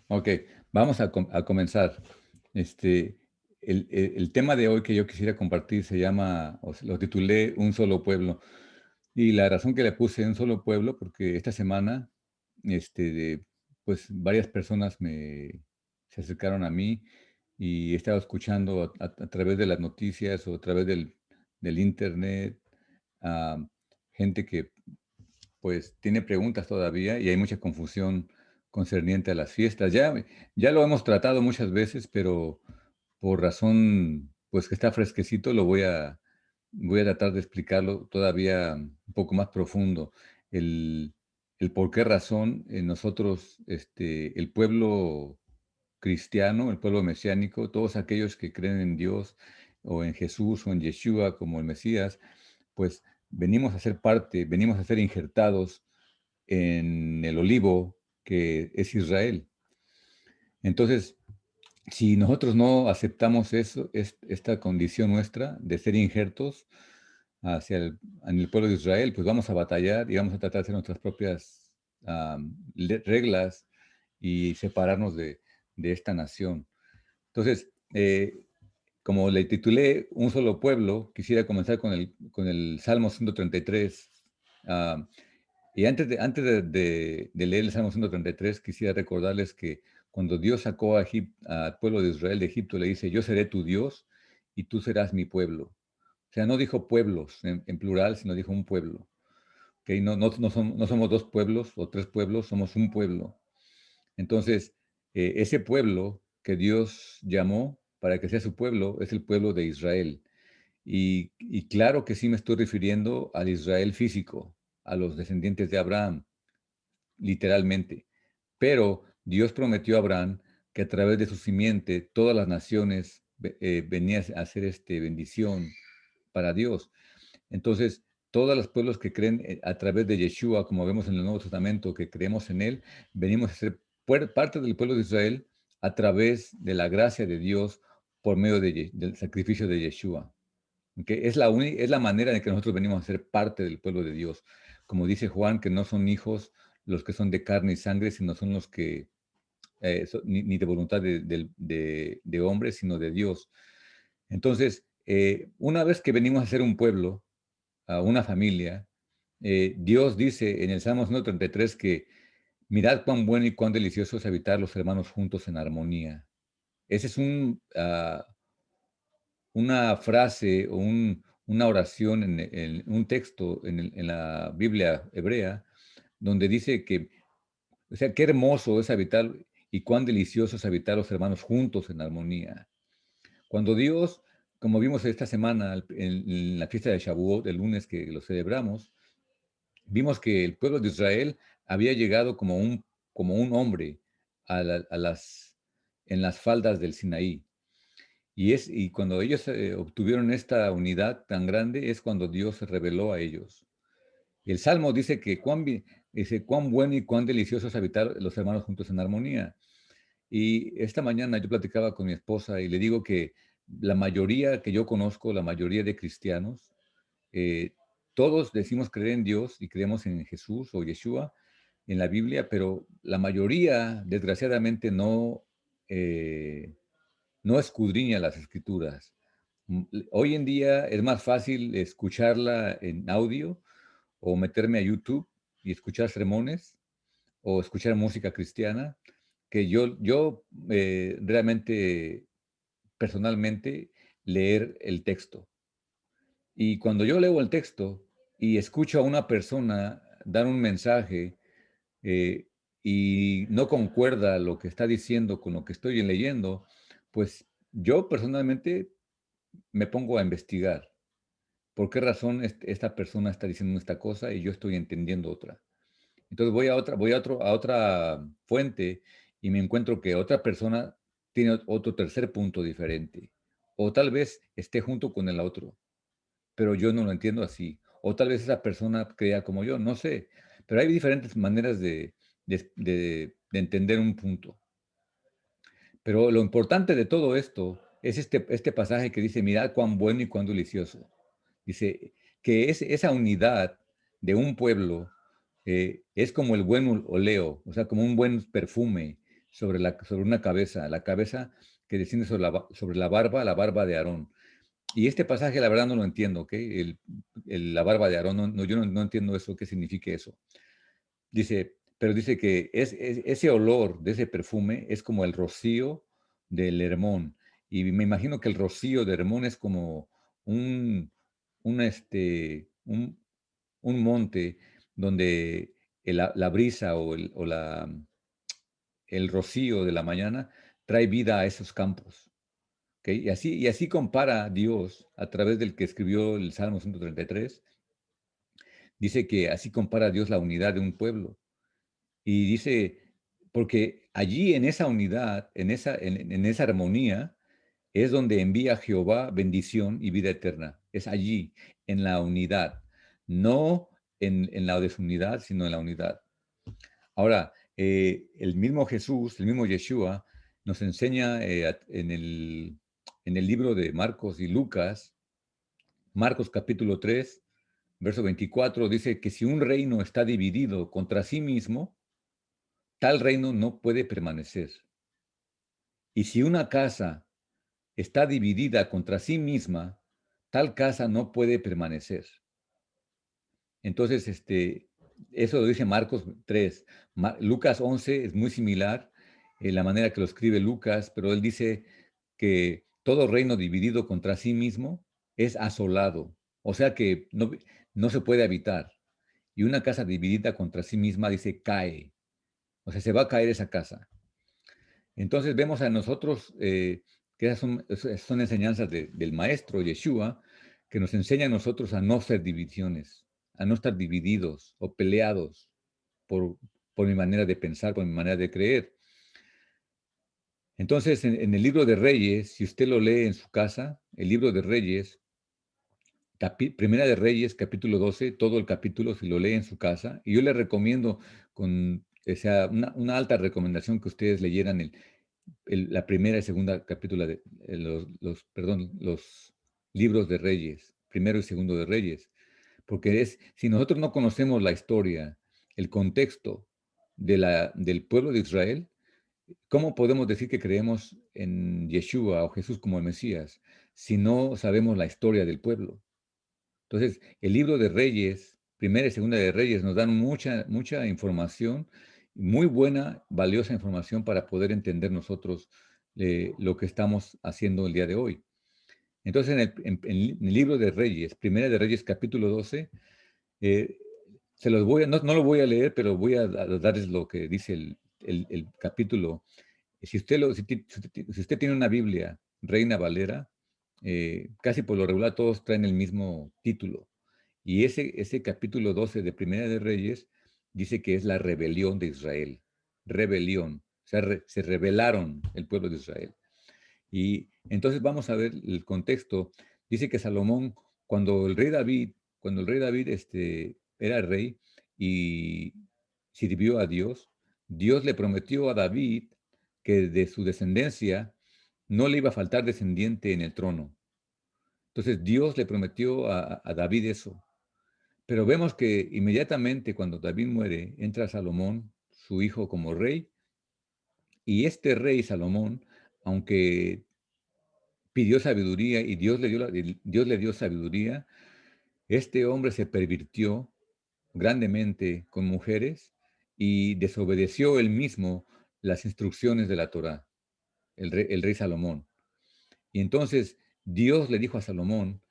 Ok, vamos a comenzar. Este, el tema de hoy que yo quisiera compartir se llama, lo titulé Un solo pueblo. Y la razón que le puse Un solo pueblo, porque esta semana, pues varias personas se acercaron a mí y he estado escuchando a través de las noticias o a través del internet a gente que pues tiene preguntas todavía y hay mucha confusión concerniente a las fiestas. Ya lo hemos tratado muchas veces, pero por razón, pues que está fresquecito, voy a tratar de explicarlo todavía un poco más profundo. El, el por qué razón nosotros, el pueblo cristiano, el pueblo mesiánico, todos aquellos que creen en Dios o en Jesús o en Yeshua como el Mesías, pues venimos a ser parte, venimos a ser injertados en el olivo que es Israel. Entonces, si nosotros no aceptamos eso, esta condición nuestra de ser injertos en el pueblo de Israel, pues vamos a batallar y vamos a tratar de hacer nuestras propias reglas y separarnos de esta nación. Entonces, como le titulé Un solo pueblo, quisiera comenzar con el Salmo 133. ah, y antes de leer el Salmo 133, quisiera recordarles que cuando Dios sacó al pueblo de Israel de Egipto, le dice, yo seré tu Dios y tú serás mi pueblo. O sea, no dijo pueblos en plural, sino dijo un pueblo. ¿Ok? No somos dos pueblos o tres pueblos, somos un pueblo. Entonces, ese pueblo que Dios llamó para que sea su pueblo es el pueblo de Israel. Y claro que sí me estoy refiriendo al Israel físico, a los descendientes de Abraham, literalmente. Pero Dios prometió a Abraham que a través de su simiente todas las naciones venían a ser bendición para Dios. Entonces, todos los pueblos que creen a través de Yeshua, como vemos en el Nuevo Testamento, que creemos en Él, venimos a ser parte del pueblo de Israel a través de la gracia de Dios por medio del sacrificio de Yeshua. ¿Ok? Es la manera en que nosotros venimos a ser parte del pueblo de Dios. Como dice Juan, que no son hijos los que son de carne y sangre, sino son los que, ni de voluntad de hombres, sino de Dios. Entonces, una vez que venimos a ser un pueblo, a una familia, Dios dice en el Salmo 133 que mirad cuán bueno y cuán delicioso es habitar los hermanos juntos en armonía. Ese es una frase o una oración en un texto en la Biblia hebrea donde dice que, o sea, qué hermoso es habitar y cuán delicioso es habitar los hermanos juntos en armonía. Cuando Dios, como vimos esta semana en la fiesta de Shavuot, el lunes que lo celebramos, vimos que el pueblo de Israel había llegado como un hombre en las faldas del Sinaí. Y cuando ellos obtuvieron esta unidad tan grande es cuando Dios se reveló a ellos. El Salmo dice que dice, cuán bueno y cuán delicioso es habitar los hermanos juntos en armonía. Y esta mañana yo platicaba con mi esposa y le digo que la mayoría que yo conozco, la mayoría de cristianos, eh, todos decimos creer en Dios y creemos en Jesús o Yeshua en la Biblia, pero la mayoría, desgraciadamente, no escudriña las escrituras. Hoy en día es más fácil escucharla en audio o meterme a YouTube y escuchar sermones o escuchar música cristiana que yo realmente, personalmente, leer el texto. Y cuando yo leo el texto y escucho a una persona dar un mensaje eh, y no concuerda lo que está diciendo con lo que estoy leyendo, pues yo personalmente me pongo a investigar. ¿Por qué razón esta persona está diciendo esta cosa y yo estoy entendiendo otra? Entonces voy a otra fuente y me encuentro que otra persona tiene otro tercer punto diferente. O tal vez esté junto con el otro, pero yo no lo entiendo así. O tal vez esa persona crea como yo, no sé. Pero hay diferentes maneras de entender un punto. Pero lo importante de todo esto es este pasaje que dice, mirad cuán bueno y cuán delicioso. Dice que esa unidad de un pueblo es como el buen oleo, o sea, como un buen perfume. sobre una cabeza, la cabeza que desciende sobre la barba de Aarón. Y este pasaje, la verdad, no lo entiendo, ¿ok? La barba de Aarón, yo no entiendo eso, qué significa eso. Dice, pero dice que ese olor de ese perfume es como el rocío del Hermón. Y me imagino que el rocío de Hermón es como un, un, este, un, un monte donde la brisa el rocío de la mañana trae vida a esos campos. ¿Ok? Y así compara Dios a través del que escribió el Salmo 133. Dice que así compara Dios la unidad de un pueblo. Y dice, porque allí en esa unidad, en esa armonía, es donde envía Jehová bendición y vida eterna. Es allí, en la unidad, no en la desunidad, sino en la unidad. Ahora, el mismo Jesús, el mismo Yeshua, nos enseña en el libro de Marcos y Lucas, Marcos capítulo 3, verso 24, dice que si un reino está dividido contra sí mismo, tal reino no puede permanecer. Y si una casa está dividida contra sí misma, tal casa no puede permanecer. Entonces, eso lo dice Marcos 3. Lucas 11 es muy similar, la manera que lo escribe Lucas, pero él dice que todo reino dividido contra sí mismo es asolado, o sea que no se puede habitar. Y una casa dividida contra sí misma dice cae, o sea, se va a caer esa casa. Entonces vemos a nosotros que esas son enseñanzas del maestro Yeshua, que nos enseña a nosotros a no hacer divisiones, a no estar divididos o peleados por, por mi manera de pensar, por mi manera de creer. Entonces, en el libro de Reyes, si usted lo lee en su casa, el libro de Reyes, Primera de Reyes, capítulo 12, todo el capítulo, si lo lee en su casa, y yo le recomiendo o sea, una alta recomendación que ustedes leyeran la primera y segunda capítulo de los libros de Reyes, primero y segundo de Reyes, porque si nosotros no conocemos la historia, el contexto del pueblo de Israel, ¿cómo podemos decir que creemos en Yeshua o Jesús como el Mesías si no sabemos la historia del pueblo? Entonces, el libro de Reyes, primera y segunda de Reyes, nos dan mucha, mucha información, muy buena, valiosa información para poder entender nosotros lo que estamos haciendo el día de hoy. Entonces, en el libro de Reyes, primera de Reyes, capítulo 12, eh, no lo voy a leer, pero voy a darles lo que dice el capítulo. Si usted tiene una Biblia, Reina Valera, casi por lo regular todos traen el mismo título. Y ese capítulo 12 de Primera de Reyes dice que es la rebelión de Israel. Rebelión. O sea, se rebelaron el pueblo de Israel. Y entonces vamos a ver el contexto. Dice que Salomón, cuando el rey David era rey y sirvió a Dios, Dios le prometió a David que de su descendencia no le iba a faltar descendiente en el trono. Entonces Dios le prometió a David eso. Pero vemos que inmediatamente cuando David muere, entra Salomón, su hijo, como rey, y este rey Salomón, aunque pidió sabiduría y Dios le dio sabiduría, este hombre se pervirtió grandemente con mujeres y desobedeció él mismo las instrucciones de la Torá, el rey Salomón. Y entonces Dios le dijo a Salomón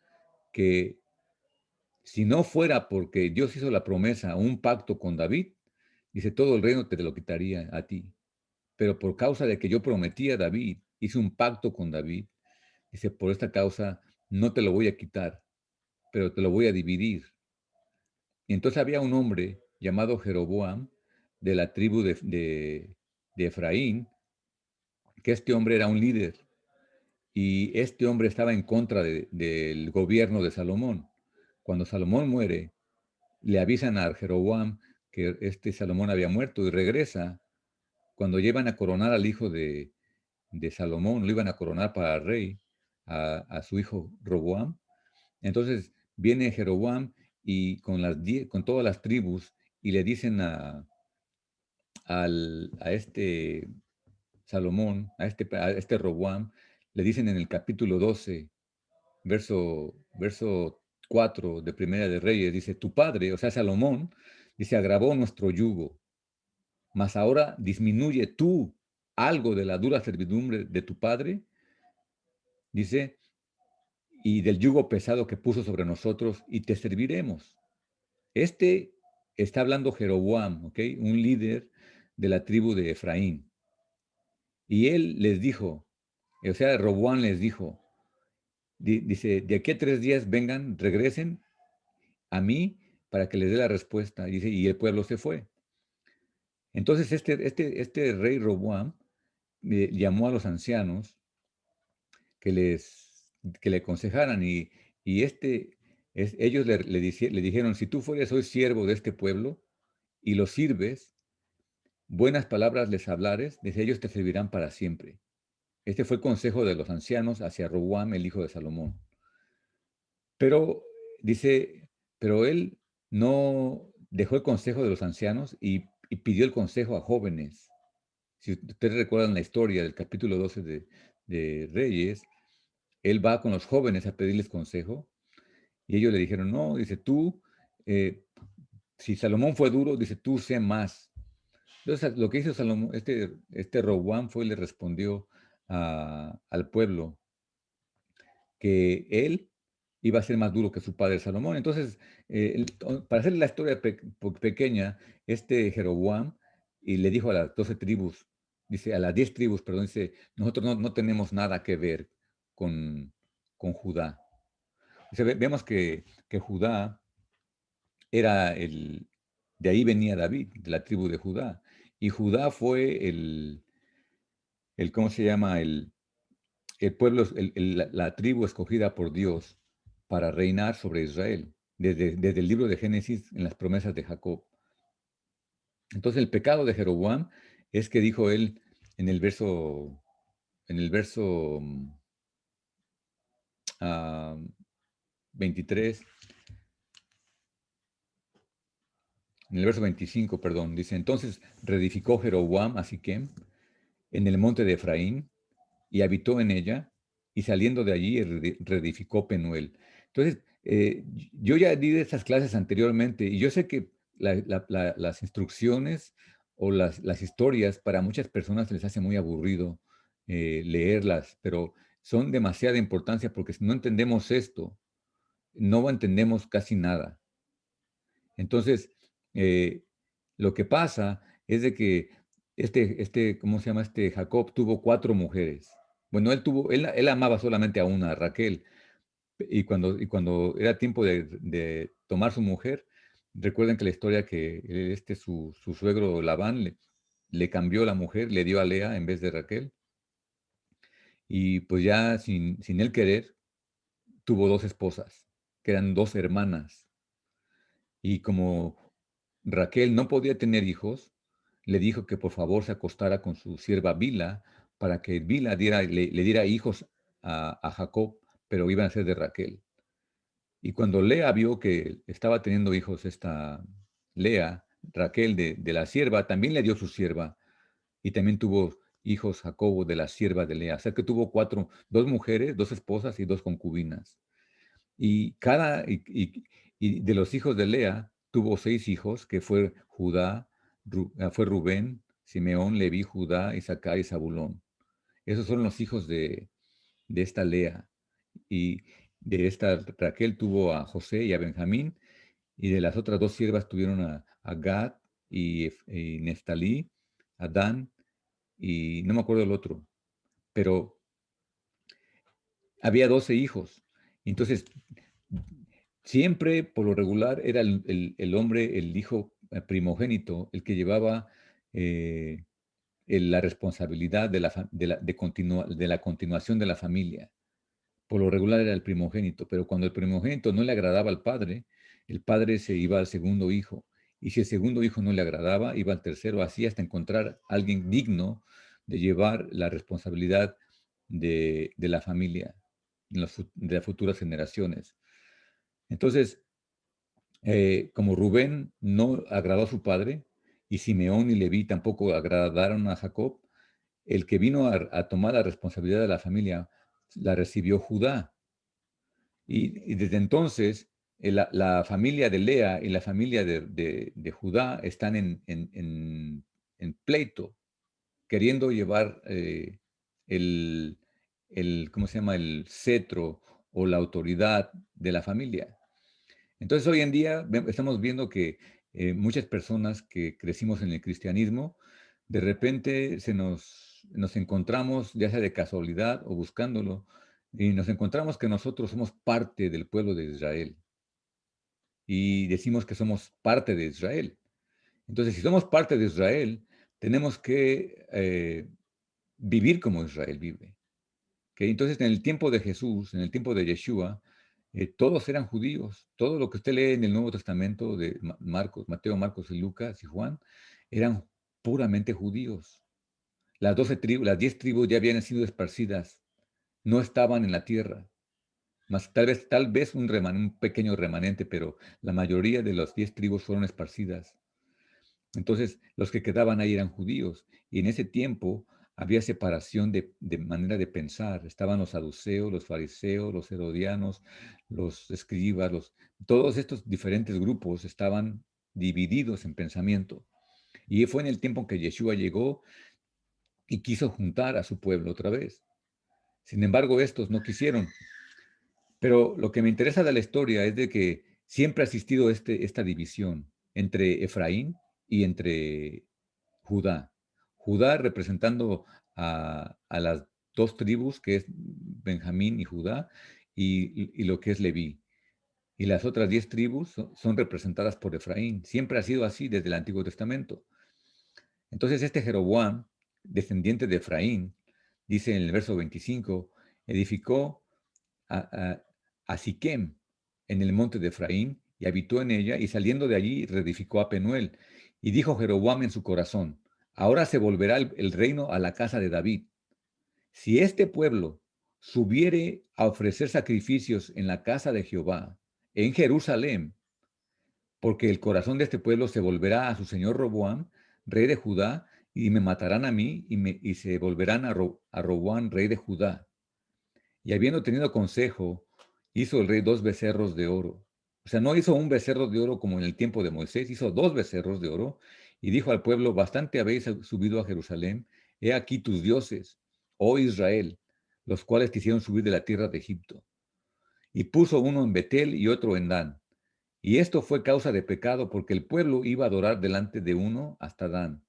que si no fuera porque Dios hizo la promesa, un pacto con David, dice, todo el reino te lo quitaría a ti. Pero por causa de que yo prometí a David, hice un pacto con David, dice, por esta causa no te lo voy a quitar, pero te lo voy a dividir. Y entonces había un hombre llamado Jeroboam, de la tribu de Efraín, que este hombre era un líder. Y este hombre estaba en contra del gobierno de Salomón. Cuando Salomón muere, le avisan a Jeroboam que este Salomón había muerto y regresa. Cuando llevan a coronar al hijo de Salomón, lo iban a coronar para rey, a su hijo Roboam. Entonces viene Jeroboam y con todas las tribus y le dicen a este Salomón, a este Roboam, le dicen en el capítulo 12, verso 4 de Primera de Reyes, dice, tu padre, o sea, Salomón, dice, agravó nuestro yugo, mas ahora disminuye tú algo de la dura servidumbre de tu padre, dice, y del yugo pesado que puso sobre nosotros, y te serviremos. Este está hablando Jeroboam, ¿ok? Un líder de la tribu de Efraín. Y él les dijo, o sea, Roboam les dijo, dice, de aquí a 3 días vengan, regresen a mí para que les dé la respuesta. Dice, y el pueblo se fue. Entonces este rey Roboam llamó a los ancianos que, que le aconsejaran y ellos le dijeron, si tú fueres hoy siervo de este pueblo y lo sirves, buenas palabras les hablares, dice, ellos te servirán para siempre. Este fue el consejo de los ancianos hacia Roboam, el hijo de Salomón. Pero dice, pero él no dejó el consejo de los ancianos y pidió el consejo a jóvenes. Si ustedes recuerdan la historia del capítulo 12 de Reyes, él va con los jóvenes a pedirles consejo y ellos le dijeron, no, dice tú, eh, si Salomón fue duro, dice tú sé más. Entonces lo que hizo Salomón, este Roboam fue y le respondió al pueblo que él iba a ser más duro que su padre Salomón. Entonces, para hacer la historia pequeña, este Jeroboam y le dijo a las 12 tribus, dice, a las 10 tribus, perdón, dice, nosotros no tenemos nada que ver con Judá. Dice, vemos que Judá era de ahí venía David, de la tribu de Judá. Y Judá fue ¿cómo se llama? El pueblo, la tribu escogida por Dios para reinar sobre Israel, desde el libro de Génesis en las promesas de Jacob. Entonces el pecado de Jeroboam es que dijo él en el verso ah, 23, en el verso 25, perdón, dice, entonces reedificó Jeroboam a Siquem en el monte de Efraín y habitó en ella, y saliendo de allí reedificó Penuel. Entonces, yo ya di de estas clases anteriormente, y yo sé que las instrucciones o las historias para muchas personas les hace muy aburrido leerlas, pero son demasiada importancia porque si no entendemos esto, no entendemos casi nada. Entonces, eh, lo que pasa es de que ¿cómo se llama? Jacob tuvo 4 mujeres. Bueno, él amaba solamente a una, a Raquel. Y cuando era tiempo de tomar su mujer, recuerden que la historia que su suegro Labán le cambió la mujer, le dio a Lea en vez de Raquel. Y pues ya sin él querer, tuvo 2 esposas, que eran 2 hermanas. Y como Raquel no podía tener hijos, le dijo que por favor se acostara con su sierva Bila para que Bila le diera hijos a Jacob, pero iban a ser de Raquel. Y cuando Lea vio que estaba teniendo hijos esta Lea, Raquel de la sierva, también le dio su sierva y también tuvo hijos Jacobo de la sierva de Lea. O sea que tuvo 2 mujeres, 2 esposas y 2 concubinas. Y de los hijos de Lea tuvo 6 hijos, que fue fue Rubén, Simeón, Leví, Judá, Isaacar y Zabulón. Esos son los hijos de esta Lea. Y de esta Raquel tuvo a José y a Benjamín, y de las otras 2 siervas tuvieron a Gad y Neftalí, a Dan, y no me acuerdo el otro, pero había 12 hijos. Entonces, siempre, por lo regular, era el hombre, el hijo primogénito, el que llevaba eh, la responsabilidad de la continuación de la familia. Por lo regular era el primogénito, pero cuando el primogénito no le agradaba al padre, el padre se iba al segundo hijo. Y si el segundo hijo no le agradaba, iba al tercero, así hasta encontrar a alguien digno de llevar la responsabilidad de la familia, de las futuras generaciones. Entonces, como Rubén no agradó a su padre, y Simeón y Leví tampoco agradaron a Jacob, el que vino a tomar la responsabilidad de la familia la recibió Judá. Y desde entonces, la familia de Lea y la familia de Judá están en pleito, queriendo llevar el, ¿cómo se llama? El cetro o la autoridad de la familia. Entonces, hoy en día estamos viendo que muchas personas que crecimos en el cristianismo, de repente nos encontramos, ya sea de casualidad o buscándolo, y nos encontramos que nosotros somos parte del pueblo de Israel y decimos que somos parte de Israel. Entonces, si somos parte de Israel, tenemos que vivir como Israel vive. ¿Ok? Entonces, en el tiempo de Jesús, en el tiempo de Yeshua, todos eran judíos. Todo lo que usted lee en el Nuevo Testamento de Marcos, Mateo, Marcos y Lucas y Juan, eran puramente judíos. Las 12 tribus, las 10 tribus ya habían sido esparcidas, no estaban en la tierra. Más tal vez un pequeño remanente, pero la mayoría de las 10 tribus fueron esparcidas. Entonces, los que quedaban ahí eran judíos. Y en ese tiempo había separación de manera de pensar. Estaban los saduceos, los fariseos, los herodianos, los escribas, todos estos diferentes grupos estaban divididos en pensamiento. Y fue en el tiempo en que Yeshua llegó y quiso juntar a su pueblo otra vez. Sin embargo, estos no quisieron. Pero lo que me interesa de la historia es de que siempre ha existido esta división entre Efraín y entre Judá. Judá representando a las dos tribus, que es Benjamín y Judá, y lo que es Leví. Y las otras 10 tribus son representadas por Efraín. Siempre ha sido así desde el Antiguo Testamento. Entonces este Jeroboam, descendiente de Efraín, dice en el verso 25, edificó a Siquem en el monte de Efraín y habitó en ella, y saliendo de allí reedificó a Penuel. Y dijo Jeroboam en su corazón, ahora se volverá el reino a la casa de David. Si este pueblo subiere a ofrecer sacrificios en la casa de Jehová, en Jerusalén, porque el corazón de este pueblo se volverá a su señor Roboam, rey de Judá, y me matarán a mí, y se volverán a Roboam, rey de Judá. Y habiendo tenido consejo, hizo el rey 2 becerros de oro. O sea, no hizo un becerro de oro como en el tiempo de Moisés, hizo 2 becerros de oro, y dijo al pueblo, bastante habéis subido a Jerusalén, he aquí tus dioses, oh Israel, los cuales te hicieron subir de la tierra de Egipto. Y puso uno en Betel y otro en Dan. Y esto fue causa de pecado, porque el pueblo iba a adorar delante de uno hasta Dan.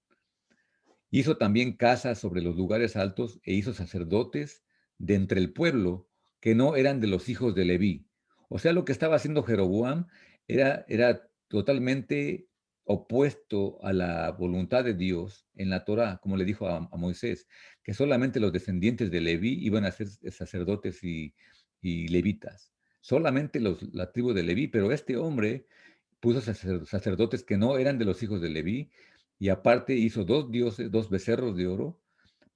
Hizo también casas sobre los lugares altos e hizo sacerdotes de entre el pueblo que no eran de los hijos de Leví. O sea, lo que estaba haciendo Jeroboam era totalmente opuesto a la voluntad de Dios en la Torá, como le dijo a Moisés, que solamente los descendientes de Leví iban a ser sacerdotes y levitas. Solamente la tribu de Leví, pero este hombre puso sacerdotes que no eran de los hijos de Leví, y aparte hizo 2 dioses, 2 becerros de oro,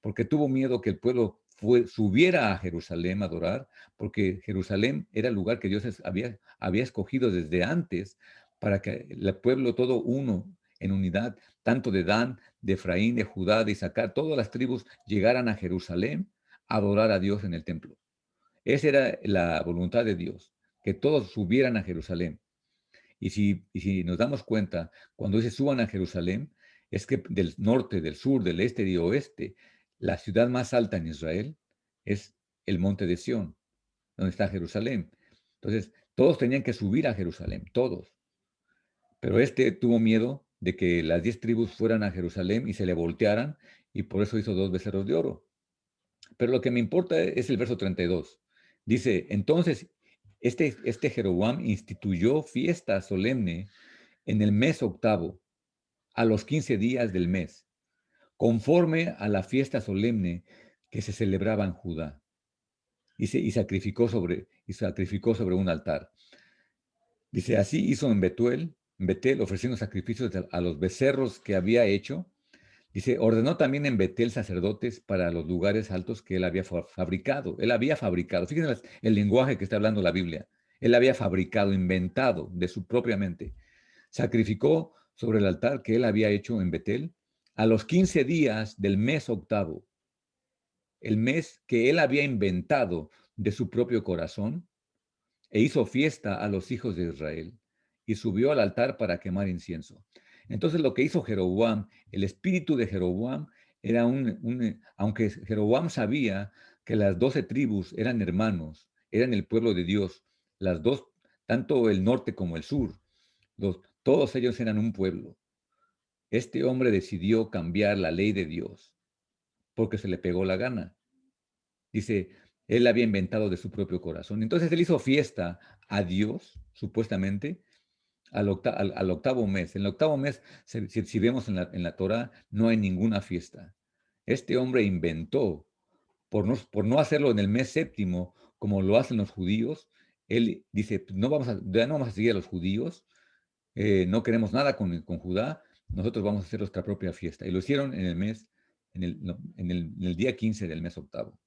porque tuvo miedo que el pueblo subiera a Jerusalén a adorar, porque Jerusalén era el lugar que Dios había escogido desde antes para que el pueblo todo uno, en unidad, tanto de Dan, de Efraín, de Judá, de Isaacar, todas las tribus llegaran a Jerusalén a adorar a Dios en el templo. Esa era la voluntad de Dios, que todos subieran a Jerusalén. Y si nos damos cuenta, cuando dice suban a Jerusalén, es que del norte, del sur, del este y oeste, la ciudad más alta en Israel es el monte de Sión, donde está Jerusalén. Entonces, todos tenían que subir a Jerusalén, todos. Pero este tuvo miedo de que las 10 tribus fueran a Jerusalén y se le voltearan, y por eso hizo 2 becerros de oro. Pero lo que me importa es el verso 32. Dice, entonces, este Jeroboam instituyó fiesta solemne en el mes octavo, a los 15 días del mes, conforme a la fiesta solemne que se celebraba en Judá, y sacrificó sobre un altar. Dice, así hizo en Betel, ofreciendo sacrificios a los becerros que había hecho. Dice, ordenó también en Betel sacerdotes para los lugares altos que él había fabricado. Él había fabricado, fíjense el lenguaje que está hablando la Biblia. Él había fabricado, inventado de su propia mente. Sacrificó sobre el altar que él había hecho en Betel a los 15 días del mes octavo. el mes que él había inventado de su propio corazón, e hizo fiesta a los hijos de Israel, y subió al altar para quemar incienso. Entonces lo que hizo Jeroboam, el espíritu de Jeroboam, era aunque Jeroboam sabía que las 12 tribus eran hermanos, eran el pueblo de Dios, las dos, tanto el norte como el sur, todos ellos eran un pueblo. Este hombre decidió cambiar la ley de Dios porque se le pegó la gana. Dice, él había inventado de su propio corazón. Entonces él hizo fiesta a Dios, supuestamente, al octavo mes. En el octavo mes, si vemos en la Torah, no hay ninguna fiesta. Este hombre inventó, por no hacerlo en el mes séptimo, como lo hacen los judíos, él dice, ya no vamos a seguir a los judíos, no queremos nada con Judá, nosotros vamos a hacer nuestra propia fiesta. Y lo hicieron en el mes, no, en el día 15 del mes octavo.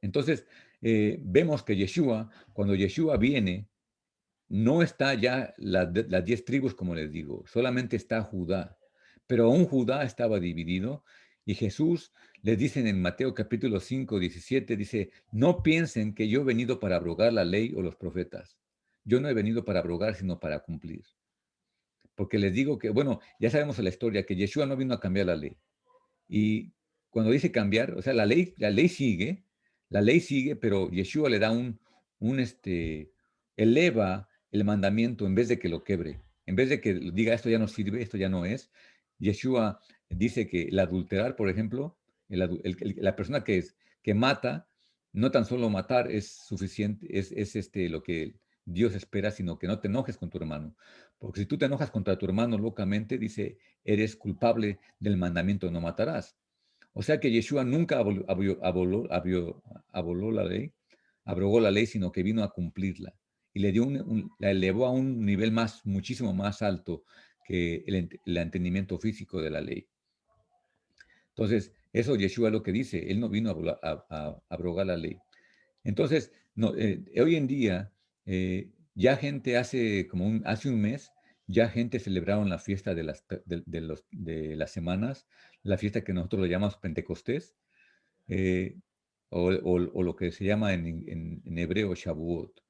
Entonces, vemos que Yeshua, cuando Yeshua viene, no está ya las 10 tribus, como les digo, solamente está Judá. Pero aún Judá estaba dividido y Jesús les dice en Mateo capítulo 5, 17, dice, no piensen que yo he venido para abrogar la ley o los profetas. Yo no he venido para abrogar, sino para cumplir. Porque les digo que, bueno, ya sabemos la historia, que Yeshua no vino a cambiar la ley. Y cuando dice cambiar, o sea, la ley sigue, pero Yeshua le da eleva el mandamiento en vez de que lo quebre. En vez de que diga esto ya no sirve, esto ya no es. Yeshua dice que el adulterar, por ejemplo, la persona que mata, no tan solo matar es suficiente, lo que Dios espera, sino que no te enojes con tu hermano. Porque si tú te enojas contra tu hermano locamente, dice, eres culpable del mandamiento no matarás. O sea que Yeshua nunca aboló la ley, abrogó la ley, sino que vino a cumplirla. Y le dio la elevó a un nivel muchísimo más alto que el entendimiento físico de la ley. Entonces, eso Yeshua es lo que dice. Él no vino a abrogar la ley. Entonces, no, hoy en día, ya gente hace un mes, ya gente celebraron la fiesta de las semanas, la fiesta que nosotros lo llamamos Pentecostés, eh, o lo que se llama en hebreo Shavuot.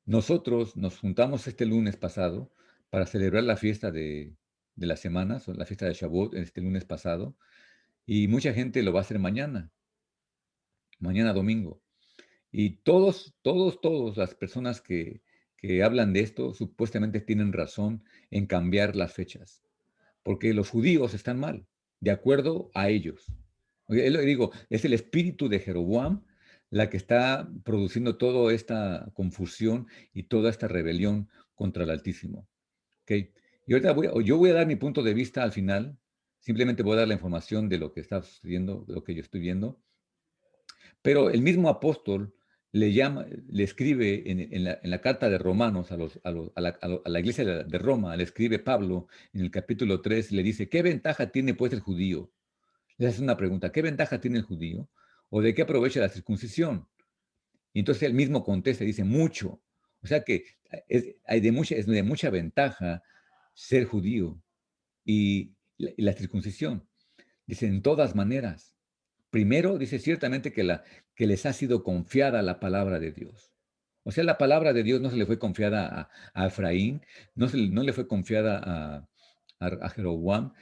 Nosotros nos juntamos este lunes pasado para celebrar la fiesta de las semanas, o la fiesta de Shavuot, este lunes pasado, y mucha gente lo va a hacer mañana domingo. Y todas las personas que hablan de esto supuestamente tienen razón en cambiar las fechas, porque los judíos están mal, de acuerdo a ellos. Oye, le digo, es el espíritu de Jeroboam la que está produciendo toda esta confusión y toda esta rebelión contra el Altísimo. ¿Ok? Y ahorita yo voy a dar mi punto de vista al final, simplemente voy a dar la información de lo que está sucediendo, de lo que yo estoy viendo, pero el mismo apóstol le escribe en la carta de Romanos a la iglesia de Roma, le escribe Pablo en el capítulo 3, le dice, ¿qué ventaja tiene pues el judío? Le hace una pregunta, ¿qué ventaja tiene el judío? ¿O de qué aprovecha la circuncisión? Y entonces él mismo contesta y dice, mucho. O sea que es de mucha ventaja ser judío y la circuncisión. Dice, en todas maneras. Primero, dice ciertamente que les ha sido confiada la palabra de Dios. O sea, la palabra de Dios no se le fue confiada a Efraín, no le fue confiada a Jeroboam,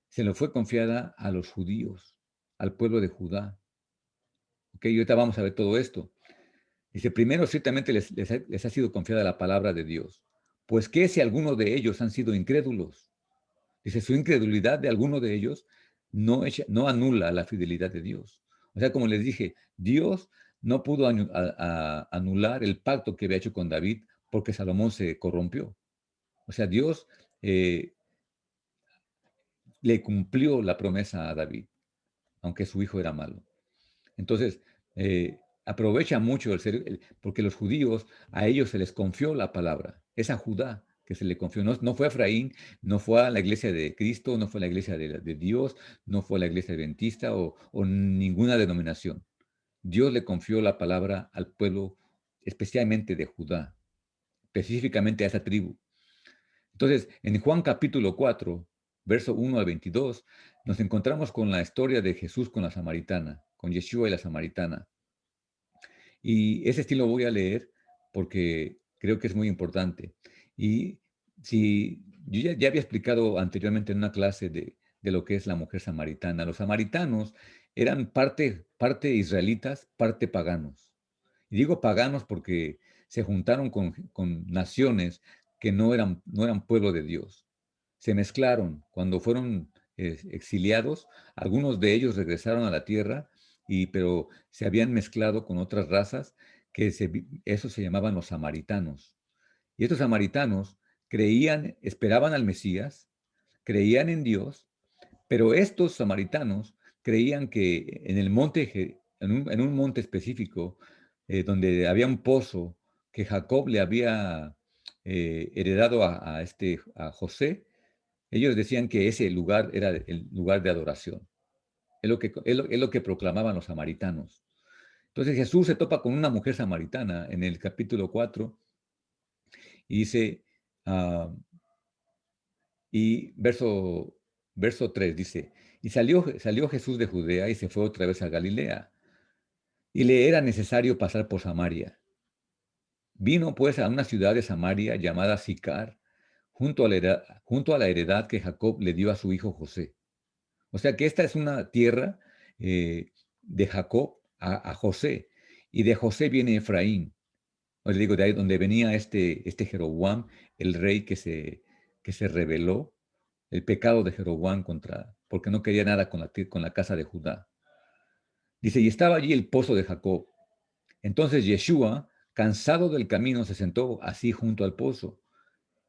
se le fue confiada a los judíos, al pueblo de Judá. Ok, y ahorita vamos a ver todo esto. Dice, primero ciertamente les ha sido confiada la palabra de Dios. Pues, ¿qué si algunos de ellos han sido incrédulos? Dice, su incredulidad de alguno de ellos no anula la fidelidad de Dios. O sea, como les dije, Dios no pudo anular el pacto que había hecho con David porque Salomón se corrompió. O sea, Dios eh, le cumplió la promesa a David, aunque su hijo era malo. Entonces, aprovecha mucho porque los judíos, a ellos se les confió la palabra. Es a Judá que se le confió. No fue a Efraín, no fue a la iglesia de Cristo, no fue a la iglesia de Dios, no fue a la iglesia adventista o ninguna denominación. Dios le confió la palabra al pueblo, especialmente de Judá, específicamente a esa tribu. Entonces, en Juan capítulo 4, verso 1 al 22, nos encontramos con la historia de Jesús con la samaritana, con Yeshua y la samaritana. Y ese estilo voy a leer porque creo que es muy importante. Y si yo ya había explicado anteriormente en una clase de lo que es la mujer samaritana. Los samaritanos eran parte israelitas, parte paganos. Y digo paganos porque se juntaron con naciones que no eran pueblo de Dios. Se mezclaron. Cuando fueron exiliados, algunos de ellos regresaron a la tierra, pero se habían mezclado con otras razas eso se llamaban los samaritanos. Y estos samaritanos esperaban al Mesías, creían en Dios, pero estos samaritanos creían que en el monte, en un monte específico, donde había un pozo que Jacob le había heredado a José, ellos decían que ese lugar era el lugar de adoración. Es lo que proclamaban los samaritanos. Entonces Jesús se topa con una mujer samaritana en el capítulo 4 y dice, ah, y verso 3 dice, y salió Jesús de Judea y se fue otra vez a Galilea, y le era necesario pasar por Samaria. Vino pues a una ciudad de Samaria llamada Sicar, junto a la heredad que Jacob le dio a su hijo José. O sea que esta es una tierra de Jacob a José, y de José viene Efraín. Os digo, de ahí donde venía este Jeroboam, el rey que se rebeló, el pecado de Jeroboam porque no quería nada con la casa de Judá. Dice, y estaba allí el pozo de Jacob. Entonces Yeshua, cansado del camino, se sentó así junto al pozo.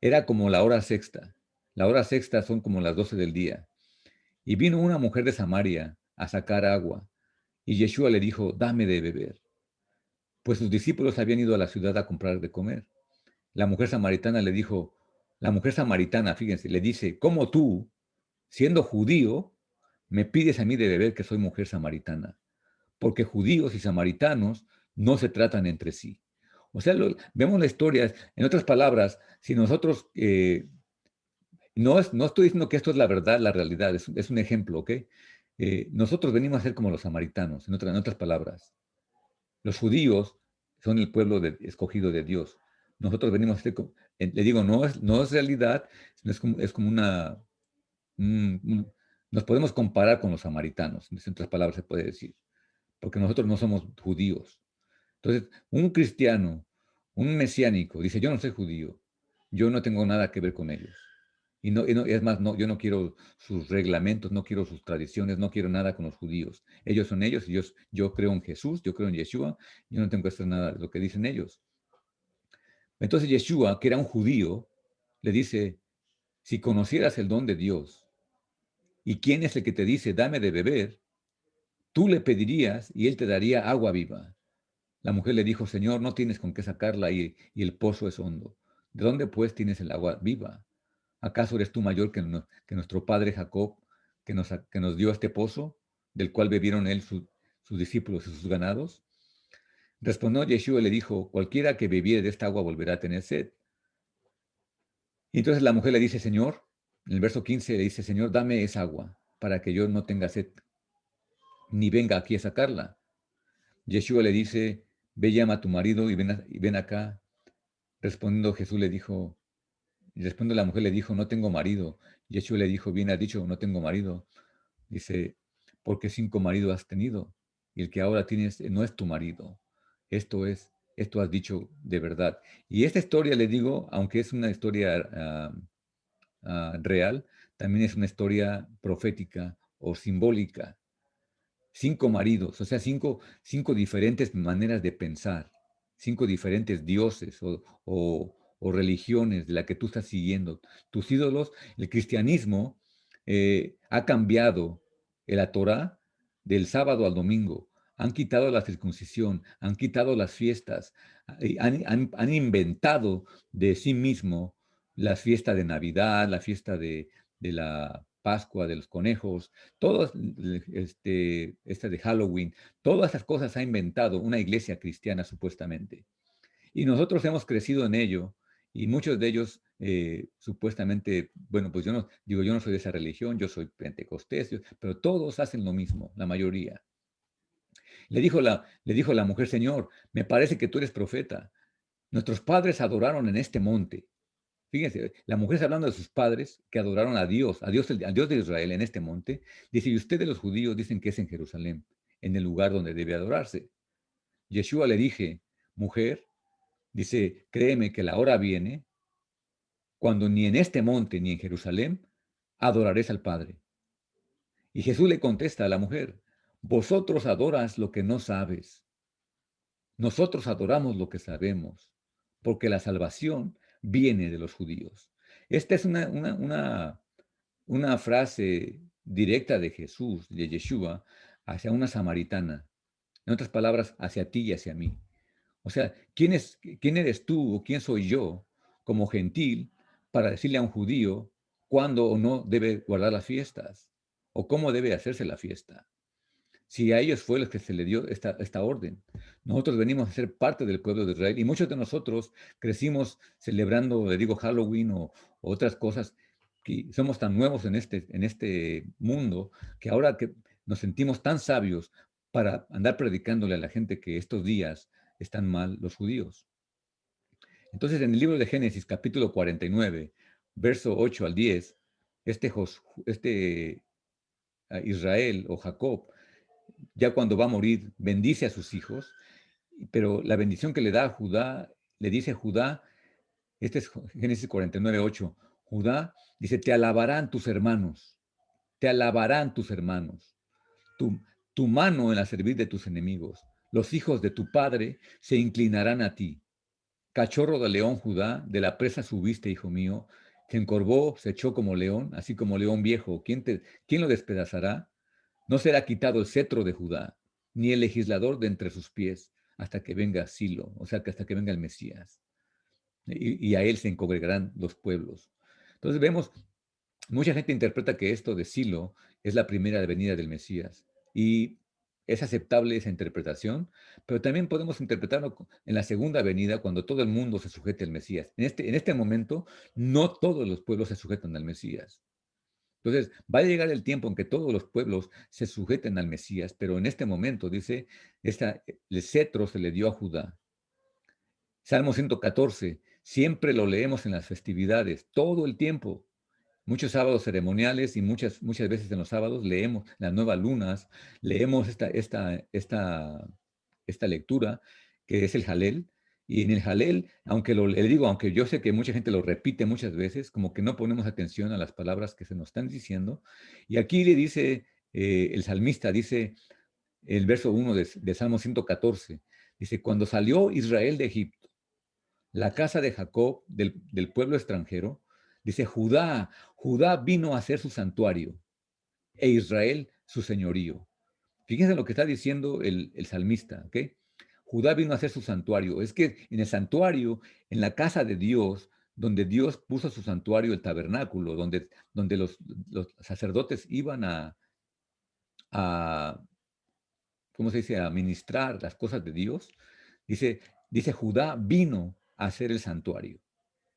Era como la hora sexta. La hora sexta son como las 12 del día. Y vino una mujer de Samaria a sacar agua. Y Yeshua le dijo, dame de beber. Pues sus discípulos habían ido a la ciudad a comprar de comer. La mujer samaritana le dijo, la mujer samaritana, fíjense, le dice, ¿cómo tú, siendo judío, me pides a mí de beber que soy mujer samaritana? Porque judíos y samaritanos no se tratan entre sí. O sea, vemos la historia, en otras palabras, si nosotros, no estoy diciendo que esto es la verdad, la realidad, es un ejemplo, ¿ok? Nosotros venimos a ser como los samaritanos, en otras palabras. Los judíos son el pueblo escogido de Dios. Nosotros venimos a ser, le digo, no es realidad, sino es como nos podemos comparar con los samaritanos, en otras palabras se puede decir, porque nosotros no somos judíos. Entonces, un cristiano, un mesiánico, dice, yo no soy judío, yo no tengo nada que ver con ellos. Es más, no, yo no quiero sus reglamentos, no quiero sus tradiciones, no quiero nada con los judíos. Ellos son ellos y yo creo en Jesús, yo creo en Yeshua, yo no tengo que hacer nada de lo que dicen ellos. Entonces Yeshua, que era un judío, le dice, si conocieras el don de Dios y quién es el que te dice, dame de beber, tú le pedirías y él te daría agua viva. La mujer le dijo, Señor, no tienes con qué sacarla y el pozo es hondo. ¿De dónde pues tienes el agua viva? ¿Acaso eres tú mayor que nuestro padre Jacob, que nos dio este pozo, del cual bebieron él, sus discípulos y sus ganados? Respondió Yeshua y le dijo, cualquiera que bebiere de esta agua volverá a tener sed. Y entonces la mujer le dice, Señor, en el verso 15 le dice, Señor, dame esa agua para que yo no tenga sed, ni venga aquí a sacarla. Yeshua le dice, ve llama a tu marido y ven acá. Respondiendo Jesús le dijo, y respondiendo la mujer le dijo, no tengo marido. Yeshua le dijo, bien has dicho, no tengo marido. Dice, porque 5 maridos has tenido, y el que ahora tienes no es tu marido. Esto has dicho de verdad. Y esta historia, le digo, aunque es una historia real, también es una historia profética o simbólica. 5 maridos, o sea, cinco diferentes maneras de pensar, 5 diferentes dioses o religiones de la que tú estás siguiendo. Tus ídolos, el cristianismo ha cambiado la Torah del sábado al domingo. Han quitado la circuncisión, han quitado las fiestas, han inventado de sí mismo la fiesta de Navidad, la fiesta de la Pascua, de los conejos, todas, esta de Halloween, todas esas cosas ha inventado una iglesia cristiana supuestamente. Y nosotros hemos crecido en ello Y muchos de ellos, supuestamente, bueno, pues yo no soy de esa religión, yo soy pentecostés, pero todos hacen lo mismo, la mayoría. Le dijo la mujer: Señor, me parece que tú eres profeta. Nuestros padres adoraron en este monte. Fíjense, la mujer está hablando de sus padres que adoraron a Dios de Israel en este monte. Dice, y ustedes los judíos dicen que es en Jerusalén, en el lugar donde debe adorarse. Yeshua le dije, mujer, dice, créeme que la hora viene cuando ni en este monte ni en Jerusalén adoraréis al Padre. Y Jesús le contesta a la mujer, vosotros adoras lo que no sabes. Nosotros adoramos lo que sabemos, porque la salvación viene de los judíos. Esta es una frase directa de Jesús, de Yeshua, hacia una samaritana. En otras palabras, hacia ti y hacia mí. O sea, quién eres tú o quién soy yo como gentil para decirle a un judío cuándo o no debe guardar las fiestas o cómo debe hacerse la fiesta? Si a ellos fue los que se le dio esta orden. Nosotros venimos a ser parte del pueblo de Israel y muchos de nosotros crecimos celebrando, le digo, Halloween o otras cosas, que somos tan nuevos en este mundo que ahora que nos sentimos tan sabios para andar predicándole a la gente que estos días están mal los judíos. Entonces, en el libro de Génesis, capítulo 49, verso 8 al 10, Israel o Jacob, ya cuando va a morir, bendice a sus hijos, pero la bendición que le da a Judá, le dice a Judá, este es Génesis 49, 8, Judá dice, te alabarán tus hermanos, tu, tu mano en la servir de tus enemigos, los hijos de tu padre se inclinarán a ti. Cachorro de león, Judá, de la presa subiste, hijo mío, se encorvó, se echó como león, así como león viejo. ¿Quién lo despedazará? No será quitado el cetro de Judá, ni el legislador de entre sus pies, hasta que venga Silo, o sea, que hasta que venga el Mesías. Y a él se congregarán los pueblos. Entonces vemos, mucha gente interpreta que esto de Silo es la primera venida del Mesías. Y es aceptable esa interpretación, pero también podemos interpretarlo en la segunda venida, cuando todo el mundo se sujete al Mesías. En este momento, no todos los pueblos se sujetan al Mesías. Entonces, va a llegar el tiempo en que todos los pueblos se sujeten al Mesías, pero en este momento, dice, el cetro se le dio a Judá. Salmo 114, siempre lo leemos en las festividades, todo el tiempo. Muchos sábados ceremoniales y muchas veces en los sábados leemos las nuevas lunas, leemos esta lectura que es el Jalel. Y en el Jalel, le digo, aunque yo sé que mucha gente lo repite muchas veces, como que no ponemos atención a las palabras que se nos están diciendo. Y aquí le dice, el salmista dice, el verso 1 de Salmo 114, dice, cuando salió Israel de Egipto, la casa de Jacob, del pueblo extranjero, dice, Judá vino a ser su santuario e Israel su señorío. Fíjense lo que está diciendo el salmista, ¿ok? Judá vino a ser su santuario. Es que en el santuario, en la casa de Dios, donde Dios puso su santuario, el tabernáculo, donde los sacerdotes iban a, ¿cómo se dice?, a ministrar las cosas de Dios, dice, dice Judá vino a ser el santuario.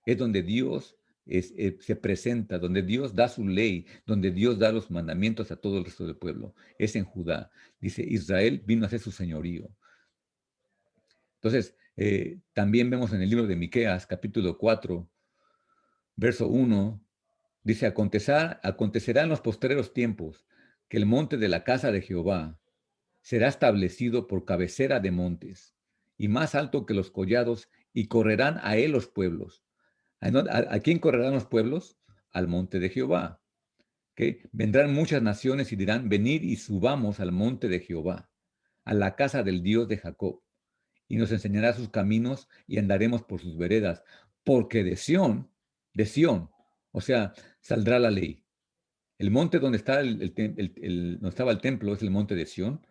Es donde Dios se presenta, donde Dios da su ley, donde Dios da los mandamientos a todo el resto del pueblo. Es en Judá. Dice, Israel vino a ser su señorío. Entonces, también vemos en el libro de Miqueas, capítulo 4, verso 1, dice, acontecerá en los postreros tiempos que el monte de la casa de Jehová será establecido por cabecera de montes y más alto que los collados, y correrán a él los pueblos. ¿A quién correrán los pueblos? Al monte de Jehová. ¿Ok? Vendrán muchas naciones y dirán, venid y subamos al monte de Jehová, a la casa del Dios de Jacob, y nos enseñará sus caminos y andaremos por sus veredas, porque de Sión, o sea, saldrá la ley. El monte donde donde estaba el templo es el monte de Sión,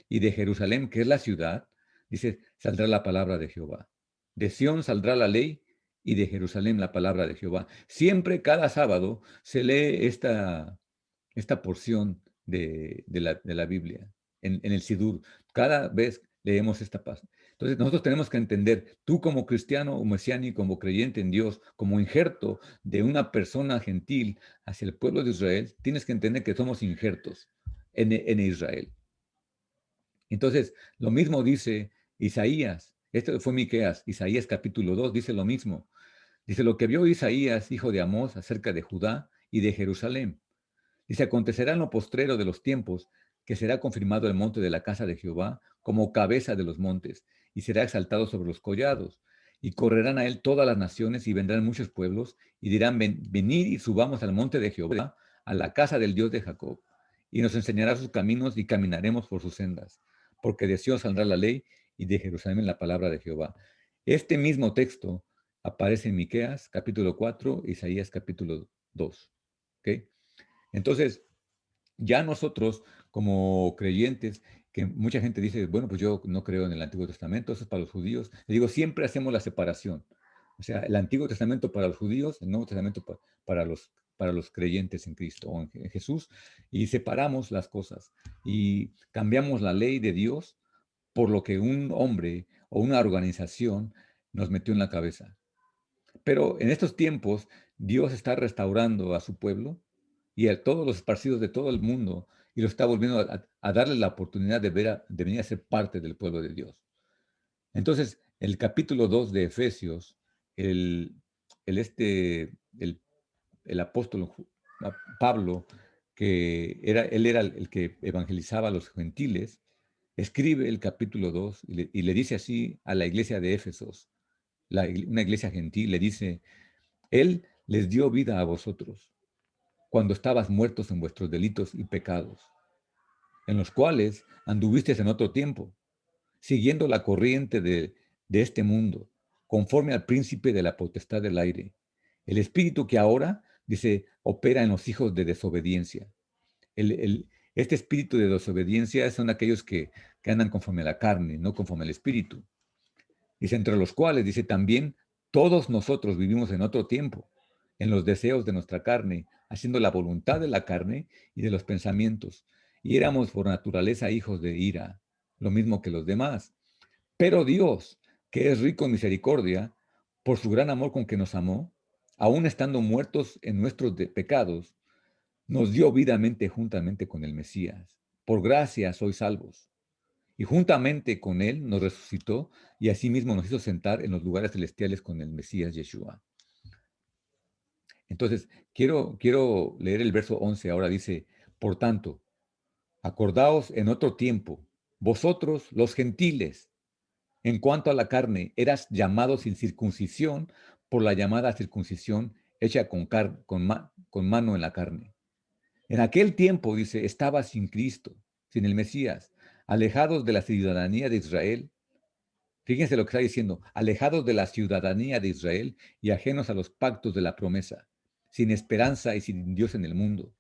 y de Jerusalén, que es la ciudad, dice, saldrá la palabra de Jehová. De Sión saldrá la ley y de Jerusalén la palabra de Jehová. Siempre, cada sábado, se lee esta porción de la Biblia en el Sidur. Cada vez leemos esta parte. Entonces nosotros tenemos que entender, tú como cristiano o mesiánico, como creyente en Dios, como injerto de una persona gentil hacia el pueblo de Israel, tienes que entender que somos injertos en Israel. Entonces, lo mismo dice Isaías, esto fue Miqueas, Isaías capítulo 2 dice lo mismo. Dice, lo que vio Isaías, hijo de Amós, acerca de Judá y de Jerusalén. Dice, acontecerá en lo postrero de los tiempos que será confirmado el monte de la casa de Jehová como cabeza de los montes, y será exaltado sobre los collados. Y correrán a él todas las naciones, y vendrán muchos pueblos, y dirán, venid y subamos al monte de Jehová, a la casa del Dios de Jacob. Y nos enseñará sus caminos, y caminaremos por sus sendas. Porque de Sion saldrá la ley, y de Jerusalén la palabra de Jehová. Este mismo texto aparece en Miqueas, capítulo 4, Isaías, capítulo 2. ¿Ok? Entonces, ya nosotros, como creyentes, que mucha gente dice, bueno, pues yo no creo en el Antiguo Testamento, eso es para los judíos. Le digo, siempre hacemos la separación. O sea, el Antiguo Testamento para los judíos, el Nuevo Testamento para los creyentes en Cristo o en Jesús, y separamos las cosas y cambiamos la ley de Dios por lo que un hombre o una organización nos metió en la cabeza. Pero en estos tiempos, Dios está restaurando a su pueblo y a todos los esparcidos de todo el mundo y lo está volviendo a darle la oportunidad de venir a ser parte del pueblo de Dios. Entonces, el capítulo 2 de Efesios, el, el, este, el, el apóstol Pablo, él era el que evangelizaba a los gentiles, escribe el capítulo 2 y le dice así a la iglesia de Éfesos, una iglesia gentil, le dice, él les dio vida a vosotros cuando estabas muertos en vuestros delitos y pecados, en los cuales anduvisteis en otro tiempo, siguiendo la corriente de este mundo, conforme al príncipe de la potestad del aire, el espíritu que ahora, dice, opera en los hijos de desobediencia. Este espíritu de desobediencia son aquellos que andan conforme a la carne, no conforme al espíritu. Dice, entre los cuales, dice también, todos nosotros vivimos en otro tiempo, en los deseos de nuestra carne, haciendo la voluntad de la carne y de los pensamientos. Y éramos por naturaleza hijos de ira, lo mismo que los demás. Pero Dios, que es rico en misericordia, por su gran amor con que nos amó, aun estando muertos en nuestros pecados, nos dio vidamente juntamente con el Mesías. Por gracia sois salvos y juntamente con él nos resucitó y asimismo nos hizo sentar en los lugares celestiales con el Mesías Yeshua. Entonces, quiero leer el verso 11. Ahora dice, por tanto, acordaos en otro tiempo, vosotros los gentiles, en cuanto a la carne, eras llamados sin circuncisión por la llamada circuncisión hecha con mano en la carne. En aquel tiempo, dice, estaba sin Cristo, sin el Mesías, alejados de la ciudadanía de Israel. Fíjense lo que está diciendo, alejados de la ciudadanía de Israel y ajenos a los pactos de la promesa, sin esperanza y sin Dios en el mundo.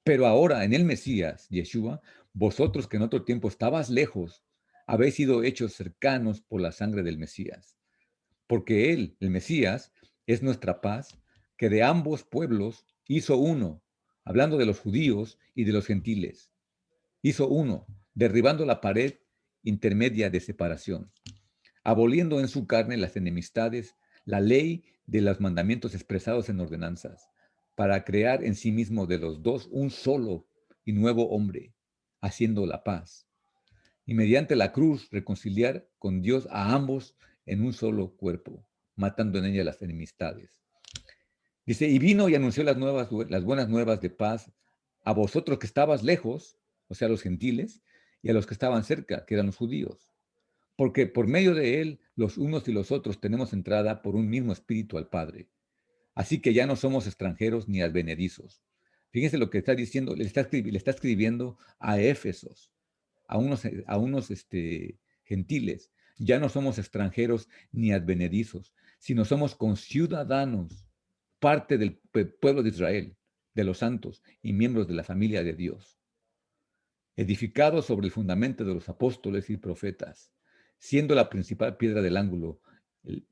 Pero ahora en el Mesías, Yeshua, vosotros que en otro tiempo estabas lejos, habéis sido hechos cercanos por la sangre del Mesías. Porque Él, el Mesías, es nuestra paz, que de ambos pueblos hizo uno, hablando de los judíos y de los gentiles. Hizo uno, derribando la pared intermedia de separación, aboliendo en su carne las enemistades, la ley de los mandamientos expresados en ordenanzas, para crear en sí mismo de los dos un solo y nuevo hombre, haciendo la paz, y mediante la cruz reconciliar con Dios a ambos en un solo cuerpo, matando en ella las enemistades. Dice, y vino y anunció las buenas nuevas de paz a vosotros que estabas lejos, o sea, a los gentiles, y a los que estaban cerca, que eran los judíos. Porque por medio de él, los unos y los otros tenemos entrada por un mismo espíritu al Padre. Así que ya no somos extranjeros ni advenedizos. Fíjense lo que está diciendo, le está escribiendo a Éfesos, a unos gentiles. Ya no somos extranjeros ni advenedizos, sino somos conciudadanos, parte del pueblo de Israel, de los santos y miembros de la familia de Dios, edificados sobre el fundamento de los apóstoles y profetas, siendo la principal piedra del ángulo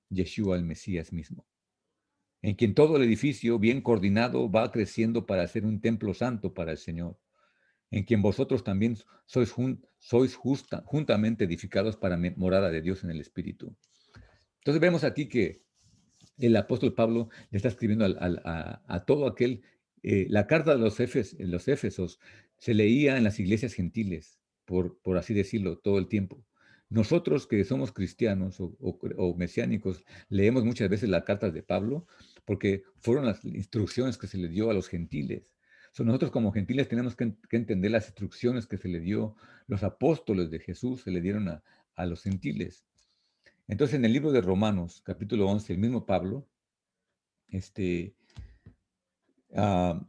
Yeshua, el Mesías mismo, en quien todo el edificio, bien coordinado, va creciendo para ser un templo santo para el Señor, en quien vosotros también sois juntamente edificados para morada de Dios en el Espíritu. Entonces vemos aquí que el apóstol Pablo le está escribiendo a todo aquel, la carta de los Éfesos se leía en las iglesias gentiles, por así decirlo, todo el tiempo. Nosotros que somos cristianos o mesiánicos, leemos muchas veces las cartas de Pablo porque fueron las instrucciones que se le dio a los gentiles. Nosotros como gentiles tenemos que entender las instrucciones que se le dio, los apóstoles de Jesús se le dieron a los gentiles. Entonces, en el libro de Romanos, capítulo 11, el mismo Pablo, este, ah,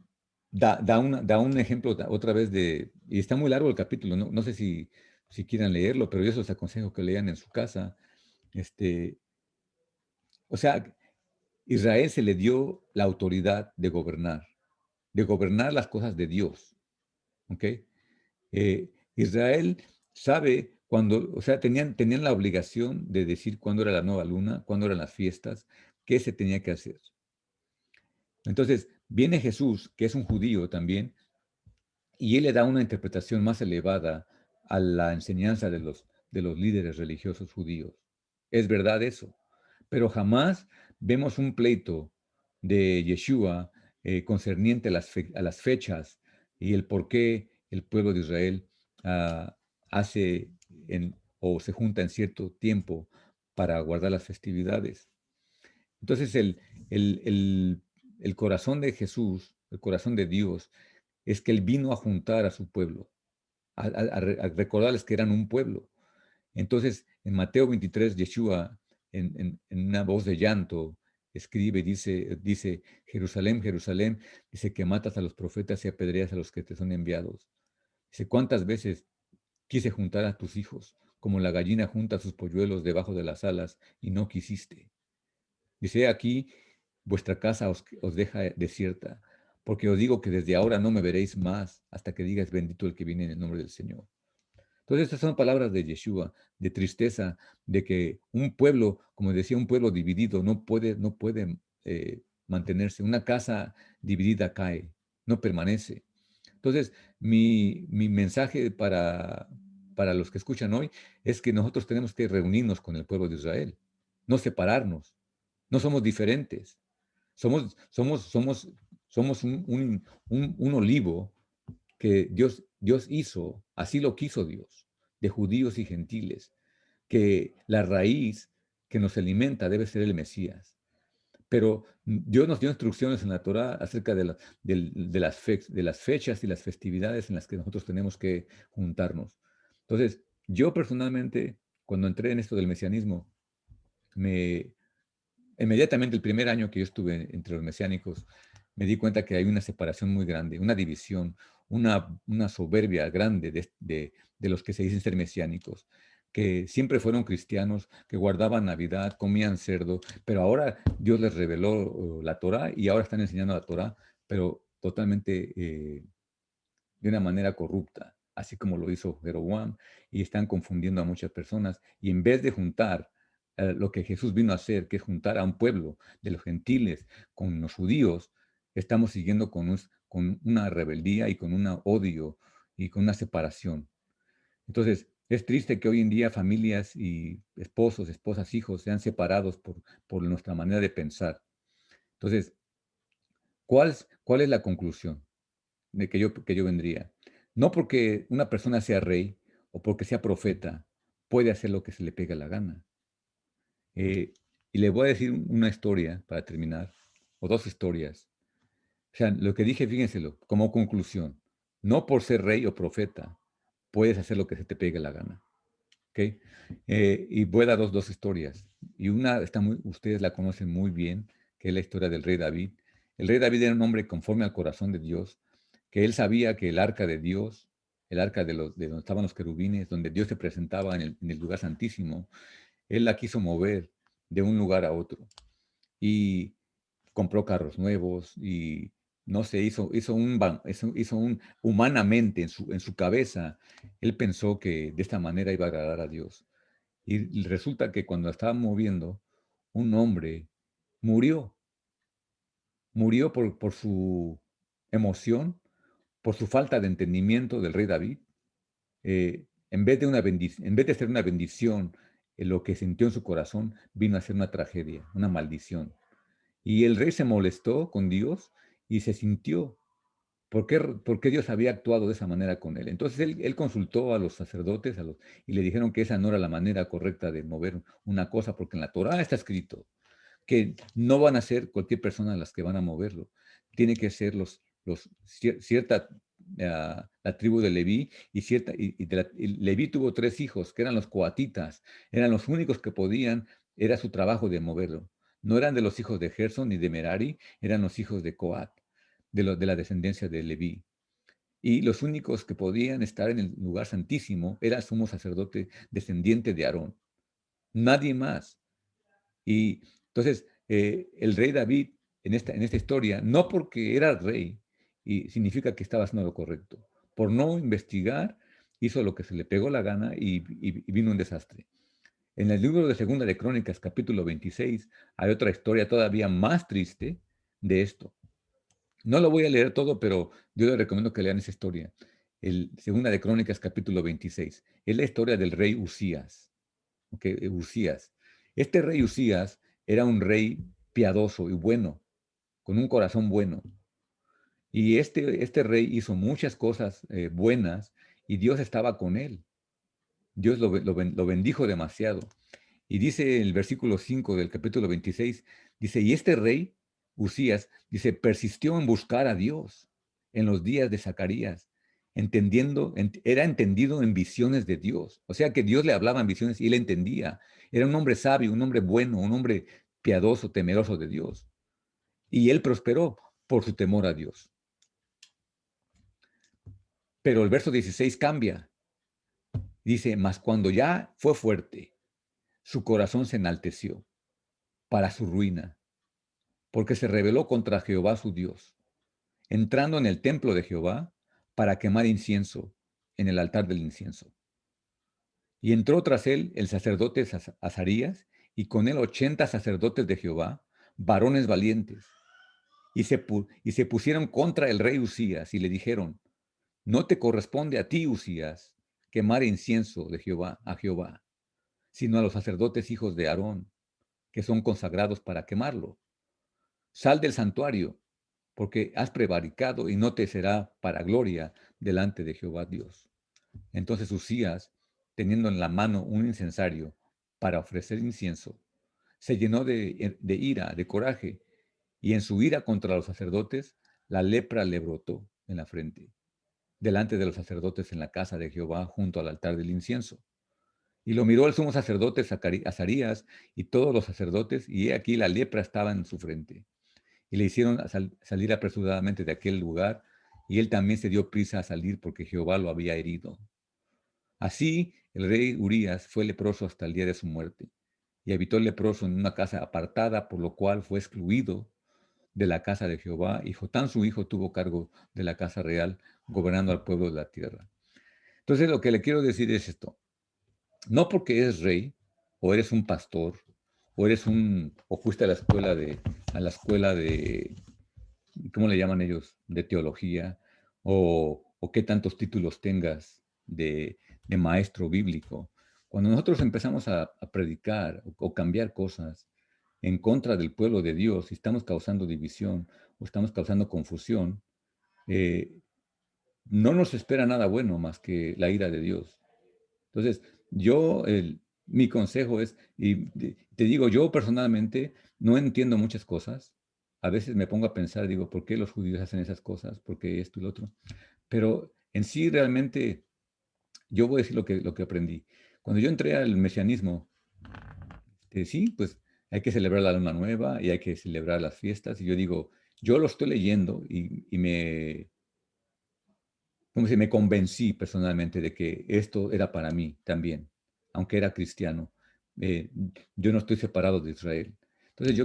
da un ejemplo otra vez y está muy largo el capítulo, no sé si quieran leerlo, pero yo les aconsejo que lean en su casa. Este, o sea, Israel se le dio la autoridad de gobernar las cosas de Dios, ¿ok? Israel sabe cuando, o sea, tenían la obligación de decir cuándo era la nueva luna, cuándo eran las fiestas, qué se tenía que hacer. Entonces, viene Jesús, que es un judío también, y él le da una interpretación más elevada a la enseñanza de los líderes religiosos judíos. Es verdad eso, pero jamás vemos un pleito de Yeshua concerniente a las fechas y el por qué el pueblo de Israel hace o se junta en cierto tiempo para guardar las festividades. Entonces, el corazón de Jesús, el corazón de Dios, es que Él vino a juntar a su pueblo, a recordarles que eran un pueblo. Entonces, en Mateo 23, Yeshua, en una voz de llanto, escribe, dice, Jerusalén, Jerusalén, dice que matas a los profetas y apedreas a los que te son enviados. Dice, ¿cuántas veces quise juntar a tus hijos, como la gallina junta sus polluelos debajo de las alas, y no quisiste? Dice, aquí vuestra casa os deja desierta, porque os digo que desde ahora no me veréis más hasta que digas bendito el que viene en el nombre del Señor. Entonces, estas son palabras de Yeshua, de tristeza, de que un pueblo, como decía, un pueblo dividido no puede mantenerse. Una casa dividida cae, no permanece. Entonces, mi mensaje para los que escuchan hoy es que nosotros tenemos que reunirnos con el pueblo de Israel, no separarnos. No somos diferentes. Somos, somos, somos, somos un olivo que Dios hizo, así lo quiso Dios, de judíos y gentiles, que la raíz que nos alimenta debe ser el Mesías. Pero Dios nos dio instrucciones en la Torá acerca de las fechas y las festividades en las que nosotros tenemos que juntarnos. Entonces, yo personalmente, cuando entré en esto del mesianismo, me, inmediatamente el primer año que yo estuve entre los mesiánicos, me di cuenta que hay una separación muy grande, una división, una soberbia grande de los que se dicen ser mesiánicos, que siempre fueron cristianos, que guardaban Navidad, comían cerdo, pero ahora Dios les reveló la Torá y ahora están enseñando la Torá, pero totalmente de una manera corrupta, así como lo hizo Jeroboam, y están confundiendo a muchas personas. Y en vez de juntar lo que Jesús vino a hacer, que es juntar a un pueblo de los gentiles con los judíos, estamos siguiendo con una rebeldía y con un odio y con una separación. Entonces, es triste que hoy en día familias y esposos, esposas, hijos sean separados por nuestra manera de pensar. Entonces, ¿cuál es la conclusión de que yo vendría? No porque una persona sea rey o porque sea profeta, puede hacer lo que se le pega la gana. Eh, y le voy a decir una historia para terminar, o dos historias. O sea, lo que dije, fíjenselo, como conclusión, no por ser rey o profeta, puedes hacer lo que se te pegue la gana. ¿Ok? Y voy a dar dos historias. Y una ustedes la conocen muy bien, que es la historia del rey David. El rey David era un hombre conforme al corazón de Dios, que él sabía que el arca de Dios, el arca de donde estaban los querubines, donde Dios se presentaba en el lugar santísimo, él la quiso mover de un lugar a otro. Y compró carros nuevos y no sé, humanamente en su cabeza, él pensó que de esta manera iba a agradar a Dios. Y resulta que cuando estaba moviendo, un hombre murió, murió por su emoción, por su falta de entendimiento del rey David, en vez de ser una bendición, lo que sintió en su corazón vino a ser una tragedia, una maldición. Y el rey se molestó con Dios y se sintió. ¿Por qué Dios había actuado de esa manera con él? Entonces él consultó a los sacerdotes y le dijeron que esa no era la manera correcta de mover una cosa, porque en la Torá está escrito que no van a ser cualquier persona las que van a moverlo. Tiene que ser cierta, la tribu de Leví, y Leví tuvo 3 hijos, que eran los coatitas, eran los únicos que podían, era su trabajo de moverlo. No eran de los hijos de Gerson ni de Merari, eran los hijos de Coat, de la descendencia de Leví. Y los únicos que podían estar en el lugar santísimo era el sumo sacerdote descendiente de Aarón. Nadie más. Y entonces, el rey David, en esta historia, no porque era rey, y significa que estaba haciendo lo correcto. Por no investigar, hizo lo que se le pegó la gana y vino un desastre. En el libro de Segunda de Crónicas, capítulo 26, hay otra historia todavía más triste de esto. No lo voy a leer todo, pero yo les recomiendo que lean esa historia. El Segunda de Crónicas, capítulo 26. Es la historia del rey Usías. ¿Ok? Usías. Este rey Usías era un rey piadoso y bueno, con un corazón bueno. Y este rey hizo muchas cosas buenas y Dios estaba con él. Dios lo bendijo demasiado. Y dice el versículo 5 del capítulo 26, dice, y este rey, Usías, dice, persistió en buscar a Dios en los días de Zacarías, era entendido en visiones de Dios. O sea que Dios le hablaba en visiones y él entendía. Era un hombre sabio, un hombre bueno, un hombre piadoso, temeroso de Dios. Y él prosperó por su temor a Dios. Pero el verso 16 cambia. Dice, mas cuando ya fue fuerte, su corazón se enalteció para su ruina, porque se rebeló contra Jehová su Dios, entrando en el templo de Jehová para quemar incienso en el altar del incienso. Y entró tras él el sacerdote Azarías, y con él 80 sacerdotes de Jehová, varones valientes, y se pusieron contra el rey Usías, y le dijeron, no te corresponde a ti, Usías, quemar incienso de Jehová a Jehová, sino a los sacerdotes hijos de Aarón, que son consagrados para quemarlo. Sal del santuario, porque has prevaricado y no te será para gloria delante de Jehová Dios. Entonces Usías, teniendo en la mano un incensario para ofrecer incienso, se llenó de ira, de coraje, y en su ira contra los sacerdotes, la lepra le brotó en la frente, delante de los sacerdotes en la casa de Jehová, junto al altar del incienso. Y lo miró el sumo sacerdote Azarías y todos los sacerdotes, y he aquí la lepra estaba en su frente. Y le hicieron salir apresuradamente de aquel lugar, y él también se dio prisa a salir porque Jehová lo había herido. Así el rey Urías fue leproso hasta el día de su muerte, y habitó el leproso en una casa apartada, por lo cual fue excluido de la casa de Jehová, y Jotán su hijo tuvo cargo de la casa real, gobernando al pueblo de la tierra. Entonces lo que le quiero decir es esto: no porque eres rey, o eres un pastor, o fuiste a la escuela de, ¿cómo le llaman ellos? De teología, o qué tantos títulos tengas de maestro bíblico. Cuando nosotros empezamos a predicar o cambiar cosas en contra del pueblo de Dios, y estamos causando división o estamos causando confusión, eh, no nos espera nada bueno más que la ira de Dios. Entonces, mi consejo es, y te digo, yo personalmente no entiendo muchas cosas. A veces me pongo a pensar, digo, ¿por qué los judíos hacen esas cosas? ¿Por qué esto y lo otro? Pero en sí realmente yo voy a decir lo que aprendí. Cuando yo entré al mesianismo, sí, pues hay que celebrar la luna nueva y hay que celebrar las fiestas. Y yo digo, yo lo estoy leyendo y como si me convencí personalmente de que esto era para mí también, aunque era cristiano. Eh, yo no estoy separado de Israel. Entonces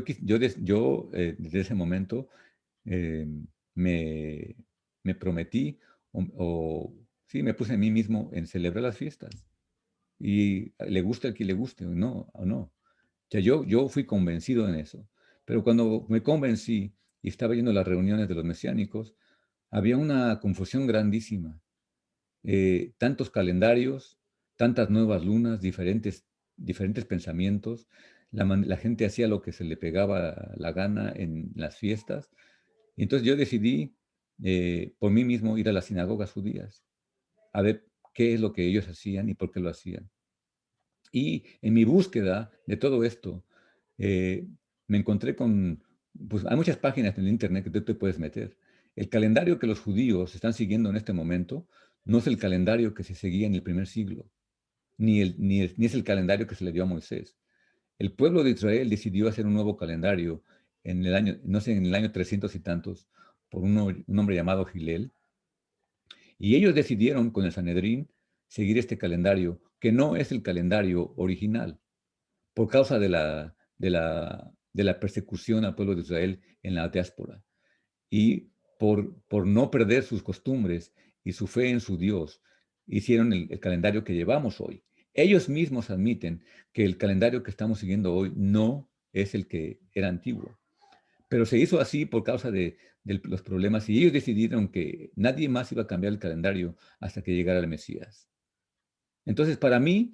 desde ese momento eh, me, me prometí sí, me puse a mí mismo en celebrar las fiestas. Y le guste al que le guste o no. O sea, yo fui convencido en eso. Pero cuando me convencí y estaba yendo a las reuniones de los mesiánicos, había una confusión grandísima. Tantos calendarios, tantas nuevas lunas, diferentes pensamientos. La gente hacía lo que se le pegaba la gana en las fiestas. Y entonces yo decidí por mí mismo ir a las sinagogas judías, a ver qué es lo que ellos hacían y por qué lo hacían. Y en mi búsqueda de todo esto, eh, me encontré con, pues hay muchas páginas en el internet que tú te puedes meter. El calendario que los judíos están siguiendo en este momento no es el calendario que se seguía en el primer siglo, ni es el calendario que se le dio a Moisés. El pueblo de Israel decidió hacer un nuevo calendario en el año, no sé, en el año 300 y tantos, por un hombre llamado Gilel, y ellos decidieron con el Sanedrín seguir este calendario, que no es el calendario original por causa de la persecución al pueblo de Israel en la diáspora y por no perder sus costumbres y su fe en su Dios, hicieron el calendario que llevamos hoy. Ellos mismos admiten que el calendario que estamos siguiendo hoy no es el que era antiguo, pero se hizo así por causa de los problemas y ellos decidieron que nadie más iba a cambiar el calendario hasta que llegara el Mesías. Entonces, para mí,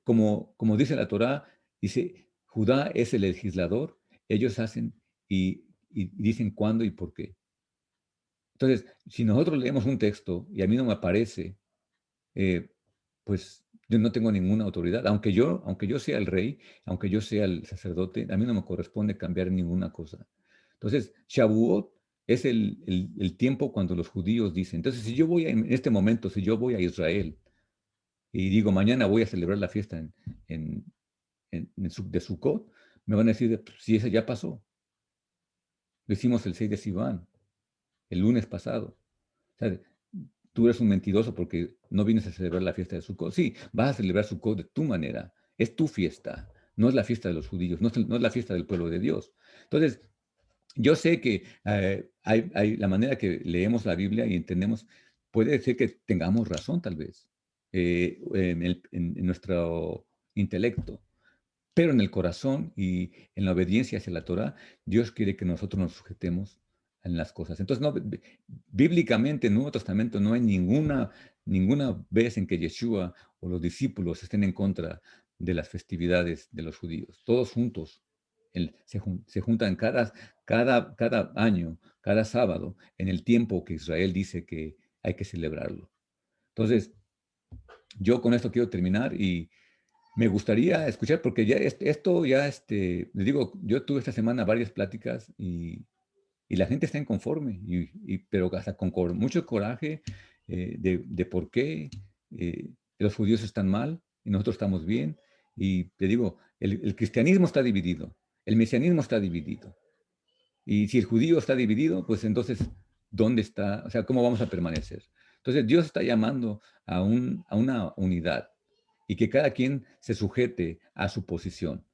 como dice la Torá, dice, Judá es el legislador, ellos hacen y dicen cuándo y por qué. Entonces, si nosotros leemos un texto y a mí no me aparece, eh, pues yo no tengo ninguna autoridad. Aunque yo sea el rey, aunque yo sea el sacerdote, a mí no me corresponde cambiar ninguna cosa. Entonces, Shavuot es el tiempo cuando los judíos dicen, entonces si yo voy en este momento, si yo voy a Israel, y digo, mañana voy a celebrar la fiesta en, de Sukkot, me van a decir, "Pues, si esa ya pasó. Lo hicimos el 6 de Sivan, el lunes pasado. O sea, tú eres un mentiroso porque no vienes a celebrar la fiesta de Sukkot. Sí, vas a celebrar Sukkot de tu manera. Es tu fiesta, no es la fiesta de los judíos, no es la fiesta del pueblo de Dios. Entonces, yo sé que la manera que leemos la Biblia y entendemos, puede ser que tengamos razón tal vez en nuestro intelecto, pero en el corazón y en la obediencia hacia la Torah, Dios quiere que nosotros nos sujetemos en las cosas. Entonces, no, bíblicamente en el Nuevo Testamento no hay ninguna vez en que Yeshua o los discípulos estén en contra de las festividades de los judíos. Todos juntos se juntan cada año, cada sábado, en el tiempo que Israel dice que hay que celebrarlo. Entonces, yo con esto quiero terminar y me gustaría escuchar, porque ya esto ya, les digo, yo tuve esta semana varias pláticas y la gente está inconforme, pero hasta con mucho coraje de por qué los judíos están mal y nosotros estamos bien. Y te digo, el cristianismo está dividido, el mesianismo está dividido. Y si el judío está dividido, pues entonces, ¿dónde está? O sea, ¿cómo vamos a permanecer? Entonces, Dios está llamando a una unidad y que cada quien se sujete a su posición.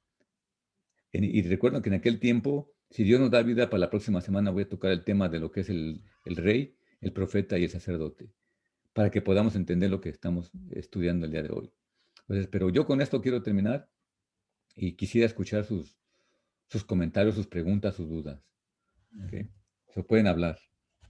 Y recuerdo que en aquel tiempo, si Dios nos da vida para la próxima semana, voy a tocar el tema de lo que es el rey, el profeta y el sacerdote, para que podamos entender lo que estamos estudiando el día de hoy. Entonces, pero yo con esto quiero terminar y quisiera escuchar sus comentarios, sus preguntas, sus dudas. ¿Ok? Se pueden hablar.